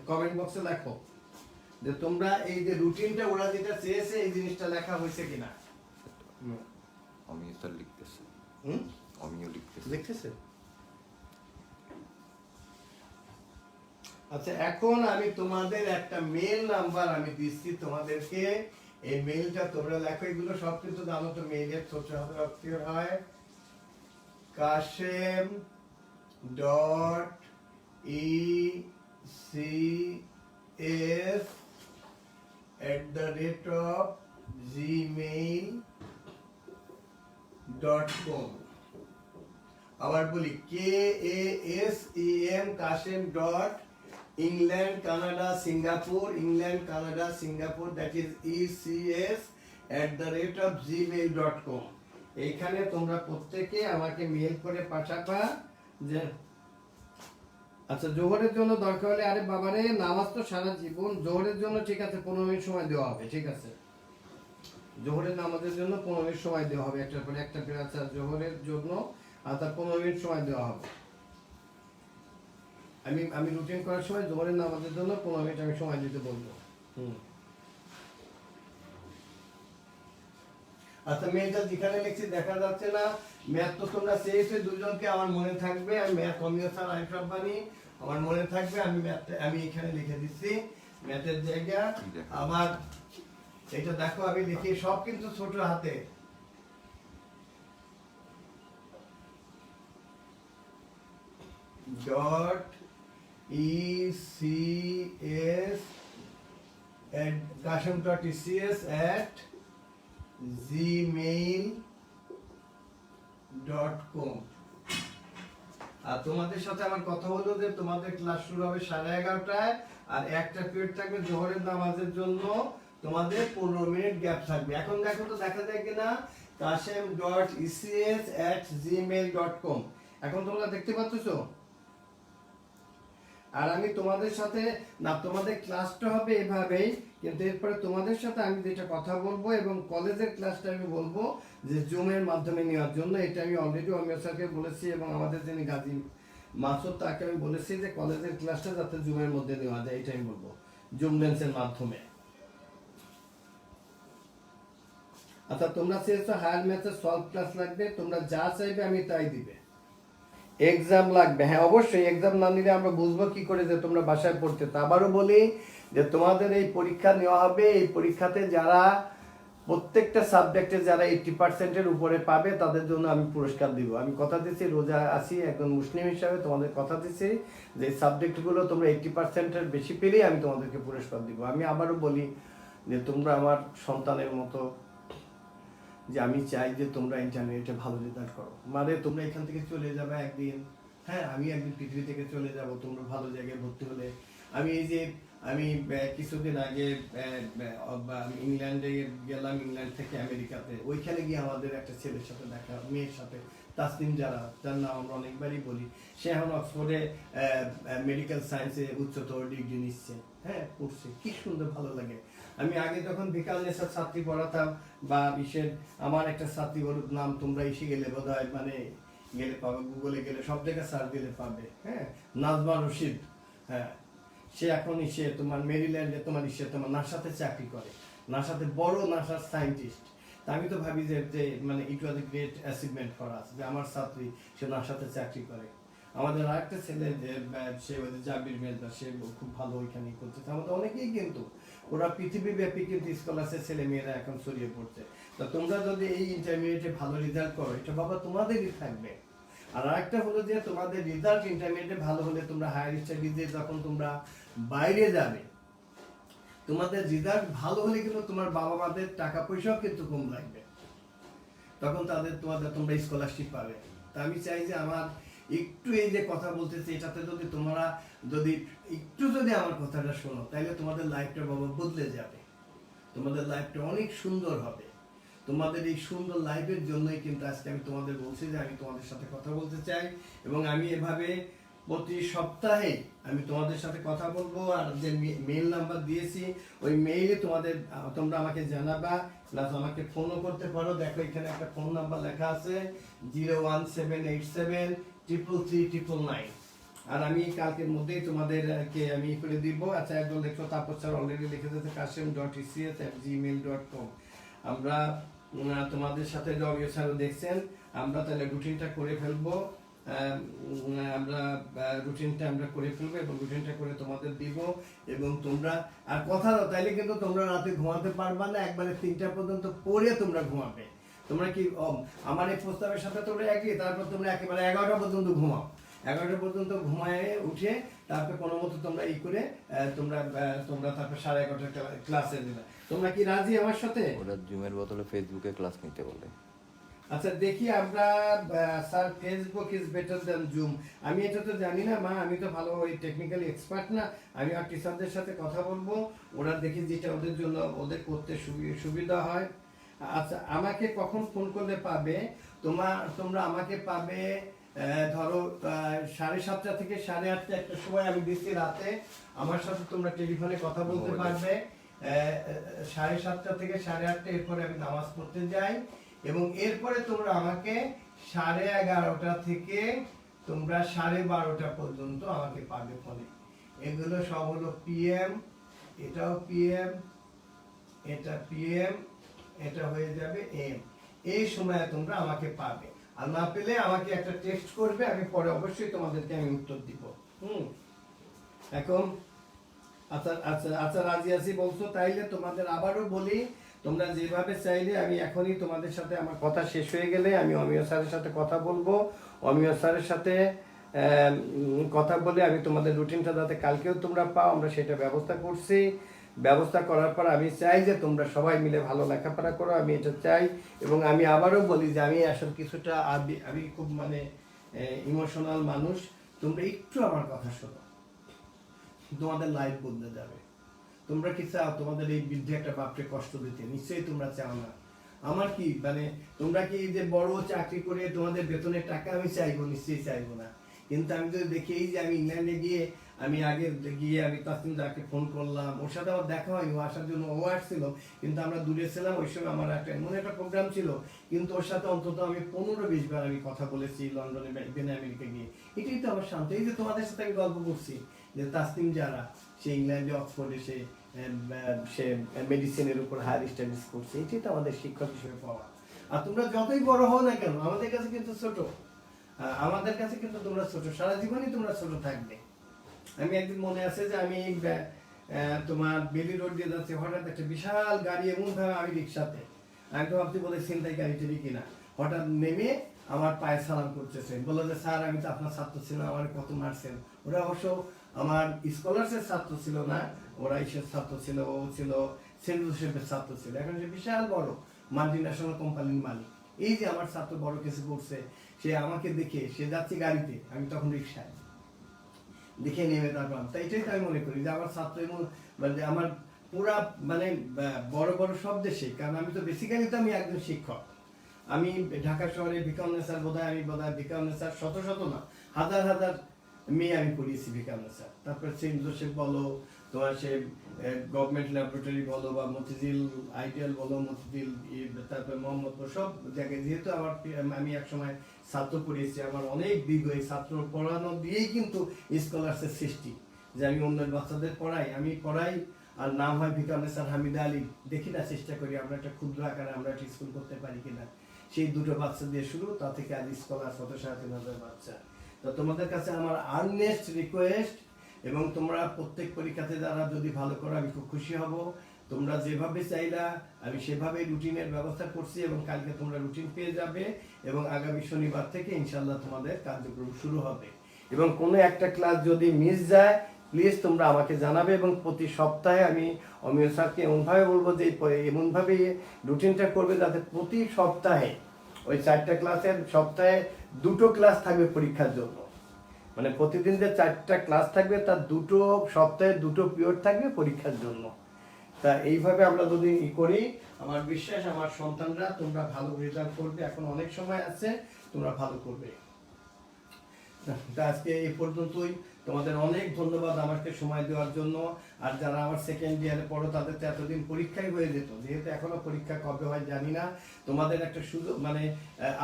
কমেন্ট বক্সে লেখো যে তোমরা এই যে রুটিনটা ওরা যেটা চেয়েছে এই জিনিসটা লেখা হয়েছে কিনা। অমিয় স্যার লিখতেছে। অমিয় লিখতেছে। আচ্ছা, এখন আমি তোমাদের একটা মেল নাম্বার আমি দিচ্ছি তোমাদেরকে, এই মেইলটা তোমরা লেখো। এগুলো সব কিন্তু জানো তো, মেইলের ছোট হাতের অক্ষর হয় kasem.ecs@gmail.com। আবার বলি KASEM Kasem dot England Canada Singapore that is ECS@gmail.com। এইখানে তোমরা প্রত্যেকে আমাকে মেল করে পাঠাবা যে আচ্ছা জোহরের জন্য দরকার হলে, আরে বাবারে নামাজ তো সারা জীবন, জোহরের জন্য ঠিক আছে 15 মিনিট সময় দেওয়া হবে, ঠিক আছে? জোহরের নামাজের জন্য 15 মিনিট সময় দেওয়া হবে, একটার পরে একটা পেরে। আচ্ছা, জোহরের জন্য আর তার 15 মিনিট সময় দেওয়া হবে। আমি রুটিন করার সময় জোহরের নামাজের জন্য 15 মিনিট আমি সময় দিতে বলবো। আচ্ছা, মেয়েটা যেখানে লিখছি দেখা যাচ্ছে না। ম্যাথ তো তোমরা চেয়েছো দুজনকে, আমার মনে থাকবে। আমি ম্যাথ অমিয় স্যার আরিফ রব্বানি, আমার মনে থাকবে। আমি এখানে লিখে দিচ্ছি ম্যাথের জায়গা। আবার এটা দেখো আমি লিখি, সব কিন্তু ছোট হাতে। kasem.ecs@gmail.com। আর তোমাদের সাথে আমার কথা হলো যে তোমাদের ক্লাস শুরু হবে 11:30টায়, আর একটা পিরিয়ড থাকবে জোহরের নামাজের জন্য, তোমাদের 15 মিনিট গ্যাপ থাকবে। এখন দেখো তো দেখা যায় কিনা, kasem.ecs@gmail.com। এখন তোমরা দেখতে পাচ্ছো? আর আমি তোমাদের সাথে না, তোমাদের ক্লাসটা হবে এভাবেই, কিন্তু এরপরে তোমাদের সাথে আমি যেটা কথা বলবো এবং কলেজের ক্লাসটা আমি বলবো যে জুমের মাধ্যমে নেওয়ার জন্য। এটা আমি অলরেডি অমিয় স্যারকে বলেছি এবং আমাদের যিনি গাজী মাসুদ তাকে আমি বলেছি যে কলেজের ক্লাসটা যাতে জুমের মধ্যে নেওয়া যায়, এটা আমি বলবো, জুম লেন্সের মাধ্যমে। আচ্ছা, তোমরা চেয়েছো হায়ার ম্যাথের সলভ ক্লাস লাগবে, তোমরা যা চাইবে আমি তাই দিবে। এক্সাম লাগবে, হ্যাঁ অবশ্যই। এক্সাম না নিলে আমরা বুঝবো কি করে যে তোমরা বাসায় পড়তে। তা আবারও বলি যে তোমাদের এই পরীক্ষা নেওয়া হবে, এই পরীক্ষাতে যারা প্রত্যেকটা সাবজেক্টে যারা 80%-এর উপরে পাবে তাদের জন্য আমি পুরস্কার দিব। আমি কথা দিচ্ছি, রোজা আছি একজন মুসলিম হিসাবে, তোমাদের কথা দিচ্ছি যে সাবজেক্টগুলো তোমরা 80%-এর বেশি পেলেই আমি তোমাদেরকে পুরস্কার দিব। আমি আবারও বলি যে তোমরা আমার সন্তানের মতো, যে আমি চাই যে তোমরা ইন্টারমিডিয়েটে ভালো রেজাল্ট করো। মানে তোমরা এখান থেকে চলে যাবে একদিন, হ্যাঁ আমি একদিন পৃথিবী থেকে চলে যাব, তোমরা ভালো জায়গায় ভর্তি হলে। আমি কিছুদিন আগে ইংল্যান্ডে গেলাম, ইংল্যান্ড থেকে আমেরিকাতে। ওইখানে গিয়ে আমাদের একটা ছেলের সাথে দেখা, মেয়ের সাথে, তাসনিম যারা, যার নাম আমরা অনেকবারই বলি। সে এখন অক্সফোর্ডে মেডিকেল সায়েন্সে উচ্চতর ডিগ্রি নিচ্ছে, হ্যাঁ পড়ছে, কি সুন্দর ভালো লাগে। আমি আগে যখন বিকাল নেশার ছাত্রী পড়াতাম বা আমার একটা ছাত্রী, ওর নাম তোমরা এসে গেলে বোধ হয়, মানে গেলে পাবে, গুগলে গেলে সব জায়গায় সার্চ দিলে পাবে, হ্যাঁ নাজমা রশিদ। হ্যাঁ, সে এখন তোমার মেরিল্যান্ডে তোমার তোমার নাসাতে চাকরি করে, নাসাতে বড় নাসার সায়েন্টিস্ট। তা আমি তো ভাবি যে মানে it was a great achievement for us যে আমার ছাত্রী সে নাসাতে চাকরি করে। আমাদের আরেকটা ছেলে যে সে জাবির মেজদা, সে খুব ভালো ওইখানে করতেছে। আমাদের অনেকেই কিন্তু ওরা পৃথিবীব্যাপী কিন্তু স্কলারশিপ ছেলে মেয়েরা এখন ছড়িয়ে পড়ছে। তা তোমরা যদি এই ইন্টারমিডিয়েটে ভালো রেজাল্ট করো, এটা বাবা তোমাদেরই থাকবে। আর আরেকটা হলো যে তোমাদের রেজাল্ট ইন্টারমিডিয়েটে ভালো হলে তোমরা হায়ার স্টাডিজে যখন তোমরা বাইরে যাবে, তোমাদের রেজাল্ট ভালো হলে কিন্তু তোমার বাবা মাদের টাকা পয়সাও কিন্তু কম লাগবে, তখন তোমরা স্কলারশিপ পাবে। তা আমি চাই যে আমার একটু এই যে কথা বলতেছি এটাতে যদি তোমরা একটু আমার কথাটা শোনো, তাহলে তোমাদের লাইফটা বাবা বদলে যাবে, তোমাদের লাইফটা অনেক সুন্দর হবে। তোমাদের এই সুন্দর লাইফের জন্যই কিন্তু আজকে আমি তোমাদের বলছি যে আমি তোমাদের সাথে কথা বলতে চাই, এবং আমি এভাবে প্রতি সপ্তাহে আমি তোমাদের সাথে কথা বলবো। আর যে মেইল নাম্বার দিয়েছি ওই মেইলে তোমরা আমাকে জানাবা, প্লাস আমাকে ফোনও করতে পারো। দেখো এখানে একটা ফোন নাম্বার লেখা আছে 01787333999। আর আমি কালকের মধ্যেই তোমাদেরকে আমি করে দিব। আচ্ছা একজন লেখো, তারপর স্যার অলরেডি লিখে দিয়েছে kasim.ecs@gmail.com। আমরা তোমাদের সাথে রবি স্যার দেখছেন, আমরা তাহলে রুটিনটা করে ফেলবো, আমরা রুটিনটা করে ফেলবো এবং রুটিনটা করে তোমাদের দিব। এবং তোমরা আর কথা দাও, তাইলে কিন্তু তোমরা রাতে ঘুমাতে পারবা না, একবারে 3টা পর্যন্ত পড়ে তোমরা ঘুমাবে। তোমরা কি আমার এই প্রস্তাবের সাথে তোমরা একই? তারপর তোমরা একেবারে 11টা পর্যন্ত ঘুমাও, 11টা পর্যন্ত ঘুমায় উঠে তারপর কোনো মতো তোমরা করে তোমরা তারপর 11:30 ক্লাসে দিবে। তোমরা কি রাজি আমার সাথে? ওরা জুমের বদলে ফেসবুকে ক্লাস নিতে বলে। আচ্ছা দেখি আমরা, sir Facebook is better than zoom. আমি এটা তো জানি না মা, আমি তো ভালো ওই টেকনিক্যালি এক্সপার্ট না। আমি আর টিচারদের সাথে কথা বলবো, ওরা দেখি যেটা ওদের জন্য ওদের করতে সুবিধা হয়। আচ্ছা আমাকে কখন ফোন করলে পাবে? তোমরা আমাকে পাবে ধরো 7:30 থেকে 8:30 একটা সময় আমি দিচ্ছি রাতে, আমার সাথে তোমরা টেলিফোনে কথা বলতে পারবে। 7:30 থেকে 8:30 এরপরে আমি নামাজ পড়তে যাই, এবং এরপরে তোমরা আমাকে 11:30 থেকে তোমরা 12:30 পর্যন্ত আমাকে পাবে ফোনে। এগুলো সব হলো পিএম, এটাও পিএম, এটা পিএম, এটা হয়ে যাবে এম। এই সময় তোমরা আমাকে পাবে। আর না পেলে আমাকে একটা টেক্সট করবে, আমি পরে অবশ্যই তোমাদেরকে আমি উত্তর দিব। এখন আচ্ছা আচ্ছা আচ্ছা রাজি আছি বলছো, তাইলে তোমাদের আবারও বলি, তোমরা যেভাবে চাইলে আমি এখনই তোমাদের সাথে আমার কথা শেষ হয়ে গেলে আমি অমিয় স্যারের সাথে কথা বলবো। অমিয় স্যারের সাথে কথা বলে আমি তোমাদের রুটিনটা যাতে কালকেও তোমরা পাও আমরা সেটা ব্যবস্থা করছি। ব্যবস্থা করার পর আমি চাই যে তোমরা সবাই মিলে ভালো লেখাপড়া করো, আমি এটা চাই। এবং আমি আবারও বলি যে আমি আসলে কিছুটা আমি খুব ইমোশনাল মানুষ, তোমরা একটু আমার কথা শোনো, তোমাদের লাইফ বদলে যাবে। তোমরা কি চাও তোমাদের এই বৃদ্ধি একটা বাপকে কষ্ট দিতে? নিশ্চয়ই তোমরা চাও না। আমার কি তোমরা কি যে বড় চাকরি করে তোমাদের বেতনের টাকা আমি চাইবো? নিশ্চয়ই চাইবো না। কিন্তু আমি যদি দেখি এই যে আমি ইংল্যান্ডে গিয়ে আমি তাসনিম যাকে ফোন করলাম, ওর সাথে আমার দেখা হয়নি, ও আসার জন্য ও আসছিল, কিন্তু আমরা দূরে ছিলাম। ওই সময় আমার একটা প্রোগ্রাম ছিল, কিন্তু ওর সাথে অন্তত আমি 15-20 বার আমি কথা বলেছি লন্ডনে, আমেরিকা গিয়ে। এটাই তো আমার শান্তি। এই যে তোমাদের সাথে আমি গল্প করছি যে তাসনিম যারা সে ইংল্যান্ডে অক্সফোর্ডে সে মেডিসিনের উপর হায়ার স্টাডিজ করছে, এটাই তো আমাদের শিক্ষক হিসেবে পাওয়া। আর তোমরা যতই বড় হও না কেন আমাদের কাছে কিন্তু ছোট, আমাদের কাছে কিন্তু তোমরা ছোট, সারা জীবনই তোমরা ছোট থাকবে। আমি একদিন মনে আছে যে আমি তোমার বেলি রোড দিয়ে যাচ্ছি, হঠাৎ একটা বিশাল গাড়ি এমন ভাবে, আমি রিক্সাতে, আমি তো ভাবছি বলে ছিনতাই গাড়িটি কিনা, হঠাৎ নেমে আমার পায়ে সালাম করতেছে, বললো যে স্যার আমি তো আপনার ছাত্র ছিলাম, আমার কত মারছেন। ওরা অবশ্য আমার স্কলারশিপ ছাত্র ছিল না, ওরা ইসের ছাত্র ছিল, ও ছিল সেন্ট জোসেফের ছাত্র ছিল, এখন সে বিশাল বড় মাল্টিন্যাশনাল কোম্পানির মালিক। এই যে আমার ছাত্র বড় কিছু করছে, সে আমাকে দেখে, সে যাচ্ছে গাড়িতে, আমি তখন রিক্সায়, দেখে নেমে তারপর। তাই এটাই তো আমি মনে করি যে আমার ছাত্র এমন আমার পুরা বড় বড় সব দেশে, কারণ আমি তো বেসিক্যালি তো আমি একজন শিক্ষক। আমি ঢাকা শহরে ভিকারুন্নেসার আমি ভিকারুন্নেসার শত শত না হাজার হাজার মেয়ে আমি পড়িয়েছি ভিকারুন্নেসার। তারপর সেন্ট জোসেফ বলো, তোমার সে গভর্নমেন্ট ল্যাবরেটরি বলো, বা মতিঝিল আইডিয়াল বলো, মতিঝিল, তারপর মোহাম্মদপুর, সব জায়গায়। যেহেতু আমি এক সময় ছাত্র পড়িয়েছি, আমার অনেক দীর্ঘ এই ছাত্র পড়ানো দিয়েই কিন্তু স্কলারশিপ সৃষ্টি, যে আমি অন্যের বাচ্চাদের আমি পড়াই। আর নাম হয় ভিকারুন্নেসার হামিদা আলী। দেখি না, চেষ্টা করি আমরা একটা ক্ষুদ্র আকারে আমরা একটা স্কুল করতে পারি কিনা। সেই 2টো বাচ্চা দিয়ে শুরু, তা থেকে আজ স্কলার 3,500 বাচ্চা। তো তোমাদের কাছে আমার আর্নেস্ট রিকোয়েস্ট, এবং তোমরা প্রত্যেক পরীক্ষাতে যারা যদি ভালো করো আমি খুব খুশি হব। তোমরা যেভাবে চাইলা আমি সেভাবে রুটিনের ব্যবস্থা করছি এবং কালকে তোমরা রুটিন পেয়ে যাবে এবং আগামী শনিবার থেকে ইনশাল্লাহ তোমাদের কার্যক্রম শুরু হবে। এবং কোনো একটা ক্লাস যদি মিস যায় প্লিজ তোমরা আমাকে জানাবে, এবং প্রতি সপ্তাহে আমি অমিয় স্যারকে এমনভাবে বলবো যে এমনভাবে রুটিনটা করবে যাতে প্রতি সপ্তাহে ওই 4টা ক্লাসের সপ্তাহে 2টো ক্লাস থাকবে পরীক্ষার জন্য। মানে প্রতিদিন যে 4টা ক্লাস থাকবে তার 2টো সপ্তাহে 2টো পিরিয়ড থাকবে পরীক্ষার জন্য। তা এইভাবে আমরা যদি করি আমার বিশ্বাস আমার সন্তানরা তোমরা ভালো রেজাল্ট করবে, এখন অনেক সময় আছে, তোমরা ভালো করবে। তা আজকে এই পর্যন্তই, তোমাদের অনেক ধন্যবাদ আমাকে সময় দেওয়ার জন্য। আর যারা আমার সেকেন্ড ইয়ারে পড়ো তাদের তো এতদিন পরীক্ষাই হয়ে যেত, যেহেতু এখনো পরীক্ষা কবে হয় জানি না, তোমাদের একটা সুযোগ মানে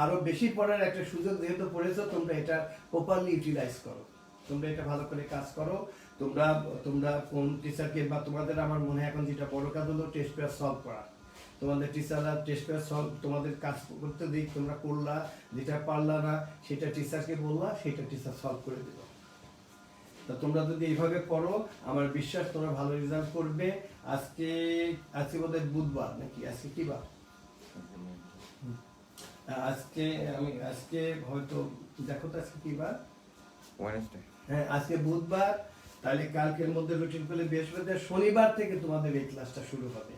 আরো বেশি পড়ার একটা সুযোগ যেহেতু পড়েছো, তোমরা এটা প্রপারলি ইউটিলাইজ করো, তোমরা এটা ভালো করে কাজ করো। তোমরা কোন টিচারকে বা তোমাদের আমার মনে হয় এখন যেটা বড় কাজ হলো টেস্ট পেপার সলভ করা। তোমাদের টিচাররা টেস্ট পেপার সলভ তোমাদের কাজ করতে দিই, তোমরা করলা, যেটা পারলা না সেটা টিচারকে বললা, সেটা টিচার সলভ করে দিল। তা তোমরা যদি এইভাবে করো আমার বিশ্বাস তোমরা ভালো রেজাল্ট করবে। আজকে বোধহয় বুধবার নাকি, আজকে কি বার? আজকে হয়তো দেখো তো আজকে কি বার? ওয়েডনেসডে। হ্যাঁ আজকে বুধবার, তাহলে কালকের মধ্যে রুটিন করলে বৃহস্পতিবার শনিবার থেকে তোমাদের এই ক্লাসটা শুরু হবে।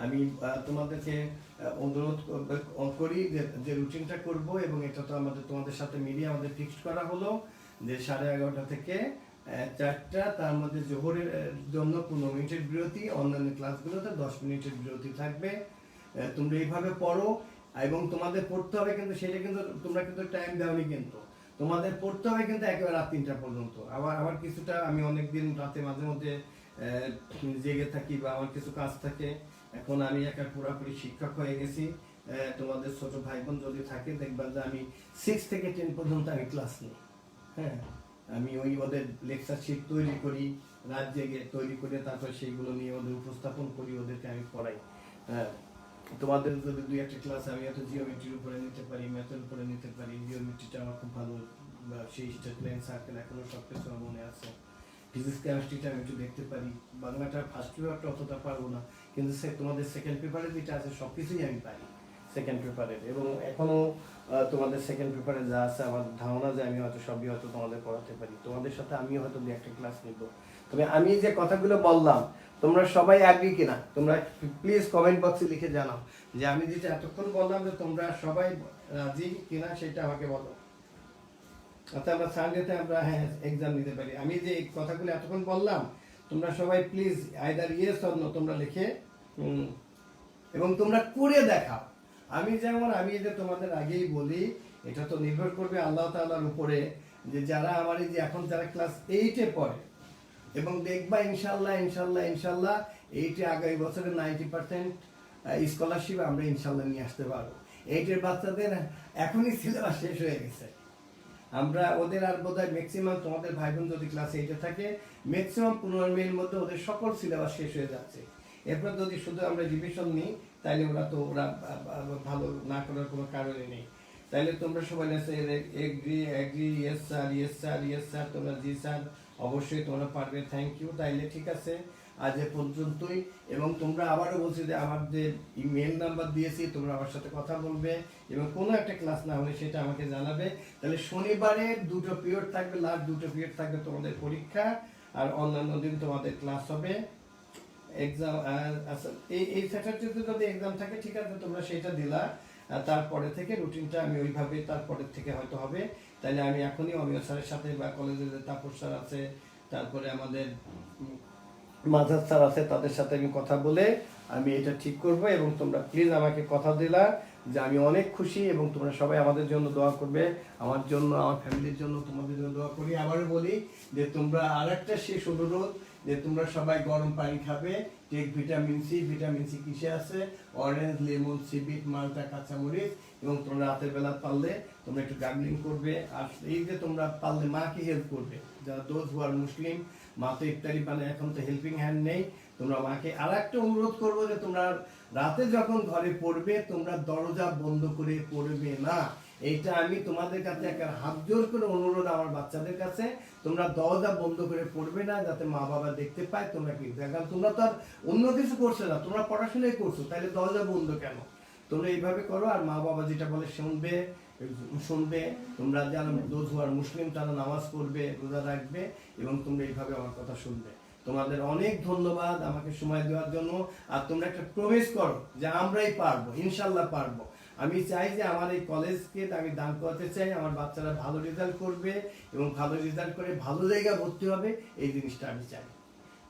আমি তোমাদেরকে অনুরোধ করি যে রুটিনটা করব, এবং এটা তো তোমাদের সাথে মিলিয়ে আমাদের ফিক্সড করা হলো যে 11:30 থেকে 4টা, তার মধ্যে জোহরের জন্য 15 মিনিটের বিরতি, অন্যান্য ক্লাসগুলোতে 10 মিনিটের বিরতি থাকবে। তোমরা এইভাবে পড়ো, এবং তোমাদের পড়তে হবে কিন্তু সেটা কিন্তু তোমরা কিন্তু টাইম দাওনি, কিন্তু তোমাদের পড়তে হবে কিন্তু একেবারে রাত 3টা পর্যন্ত। আমার কিছুটা আমি অনেকদিন রাতে মাঝে মধ্যে জেগে থাকি বা আমার কিছু কাজ থাকে। এখন আমি একটা পুরোপুরি শিক্ষক হয়ে গেছি। তোমাদের ছোট ভাই বোন যদি থাকে দেখবা যে আমি 6 থেকে 10 পর্যন্ত আমি ক্লাস নিই। হ্যাঁ আমি ওদের লেকচার শিট তৈরি করি, রাত জেগে তৈরি করে তারপর সেইগুলো নিয়ে ওদের উপস্থাপন করি, ওদেরকে আমি পড়াই। হ্যাঁ তোমাদের যদি 2-1টা ক্লাস আমি হয়তো জিওমেট্রির উপরে নিতে পারি, ম্যাথের উপরে নিতে পারি। জিওমেট্রিটা আমার খুব ভালো, সেই স্ট্রেট লাইন সার্কেল এখনো সব কিছু আমার মনে আছে। ফিজিক্স কেমিস্ট্রিটা আমি একটু দেখতে পারি, বাংলাটা ফার্স্ট পেপারটা অতটা পারবো না, কিন্তু তোমাদের সেকেন্ড পেপারে যেটা আছে সব কিছুই আমি পারি সেকেন্ড পেপারের। এবং এখনো তোমাদের সেকেন্ড পেপারে যা আছে আমার ধারণা যে আমি হয়তো সবই হয়তো তোমাদের পড়াতে পারি। তোমাদের সাথে আমিও হয়তো 2-1টা ক্লাস নিব। তবে আমি যে কথাগুলো বললাম তোমরা সবাই অ্যাগ্রি কিনা তোমরা প্লিজ কমেন্ট বক্সে লিখে জানাও যে আমি যেটা এতক্ষণ বললাম যে তোমরা সবাই রাজি কিনা সেটা আমাকে বলো। অর্থাৎ আমরা সানডেতে আমরা হ্যাঁ এক্সাম নিতে পারি। আমি যে এই কথাগুলো এতক্ষণ বললাম তোমরা সবাই please either yes or no তোমরা লিখে এবং তোমরা করে দেখাও। আমি যে তোমাদের আগেই বলি এটা তো নির্ভর করবে আল্লাহ তাআলার উপরে, যে যারা আমার এই যে এখন যারা ক্লাস 8-এ পড়ে এবং দেখবা ইনশাল্লাহ 8-এ আগামী বছরে 90% স্কলারশিপ আমরা ইনশাল্লাহ নিয়ে আসতে পারবো। 8-এর বাচ্চাদের এখনই সিলেবাস শেষ হয়ে গেছে। আমরা ওদের আর বোধহয় ম্যাক্সিমাম তোমাদের ভাই বোন যদি ক্লাস 8-এ থাকে ম্যাক্সিমাম 15 মিনিটের মধ্যে ওদের সকল সিলেবাস শেষ হয়ে যাচ্ছে। এরপর যদি শুধু আমরা রিভিশন নিই তাইলে ওরা ভালো না করার কোনো কারণই নেই। তাইলে তোমরা সবাই এগ্রি ইয়েস স্যার তোমরা জি স্যার অবশ্যই তোমরা পারবে, থ্যাংক ইউ। তাইলে ঠিক আছে আজ এ পর্যন্তই। এবং তোমরা আবারও বলছি যে আমার যে ইমেল নাম্বার দিয়েছি তোমরা আমার সাথে কথা বলবে এবং কোনো একটা ক্লাস না হলে সেটা আমাকে জানাবে। তাহলে শনিবারে 2টো পিরিয়ড থাকবে, লাস্ট 2টো পিরিয়ড থাকবে তোমাদের পরীক্ষা, আর অন্যান্য দিন তোমাদের ক্লাস হবে। এক্সাম এই স্যাটারডেতে যদি এক্সাম থাকে ঠিক আছে তোমরা সেটা দিলা, তারপরে থেকে রুটিনটা আমি ওইভাবে তারপরের থেকে হয়তো হবে। তাহলে আমি এখনই অমিয় স্যারের সাথে বা কলেজের তাপস স্যার আছে, তারপরে আমাদের মাঝার স্যার আছে, তাদের সাথে আমি কথা বলে আমি এটা ঠিক করব। এবং তোমরা প্লিজ আমাকে কথা দিলা যে আমি অনেক খুশি এবং তোমরা সবাই আমাদের জন্য দোয়া করবে, আমার জন্য আমার ফ্যামিলির জন্য তোমাদের জন্য দোয়া করি। আবারও বলি যে তোমরা আরেকটা শেষ অনুরোধ যে তোমরা সবাই গরম পানি খাবে, টেক ভিটামিন সি কিসে আছে, অরেঞ্জ, লেমন, সি বিট, মালটা, কাঁচামরিচ। এবং তোমরা রাতের বেলা পারলে তোমরা একটু গার্গলিং করবে। আর এই যে তোমরা পারলে মাকে হেল্প করবে, যারা দোজ হু আর মুসলিম, মা তো ইফতারি বানায়, এখন তো হেল্পিং হ্যান্ড নেই। তোমরা মাকে আর একটা অনুরোধ করবো যে তোমরা রাতে যখন ঘরে পড়বে তোমরা দরজা বন্ধ করে পড়বে না, এইটা আমি তোমাদের কাছে একটা হাত জোর করে অনুরোধ আমার বাচ্চাদের কাছে, তোমরা দরজা বন্ধ করে পড়বে না, যাতে মা বাবা দেখতে পায় তোমরা কি দেখলাম। তোমরা তো আর অন্য কিছু করছো না, তোমরা পড়াশোনাই করছো, তাহলে দরজা বন্ধ কেন? তোমরা এইভাবে করো, আর মা বাবা যেটা বলে শুনবে। তোমরা যারা দোজ হওয়ার মুসলিম তারা নামাজ পড়বে, রোজা রাখবে, এবং তোমরা এইভাবে আমার কথা শুনবে। তোমাদের অনেক ধন্যবাদ আমাকে সময় দেওয়ার জন্য। আর তোমরা একটা প্রমিস করো যে আমরাই পারবো, ইনশাল্লাহ পারবো। আমি চাই যে আমার এই কলেজকে আমি দান করতে চাই, আমার বাচ্চারা ভালো রেজাল্ট করবে এবং ভালো রেজাল্ট করে ভালো জায়গায় ভর্তি হবে, এই জিনিসটা আমি চাই।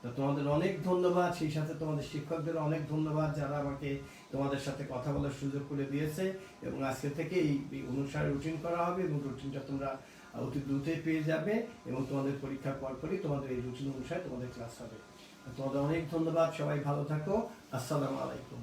তো তোমাদের অনেক ধন্যবাদ, সেই সাথে তোমাদের শিক্ষকদের অনেক ধন্যবাদ যারা আমাকে তোমাদের সাথে কথা বলার সুযোগ করে দিয়েছে। এবং আজকে থেকে এই অনুসারে রুটিন করা হবে, এবং রুটিনটা তোমরা অতি দ্রুতই পেয়ে যাবে, এবং তোমাদের পরীক্ষার পরপরই তোমাদের এই রুটিন অনুসারে তোমাদের ক্লাস হবে। তোমাদের অনেক ধন্যবাদ, সবাই ভালো থাকো। আসসালামু আলাইকুম।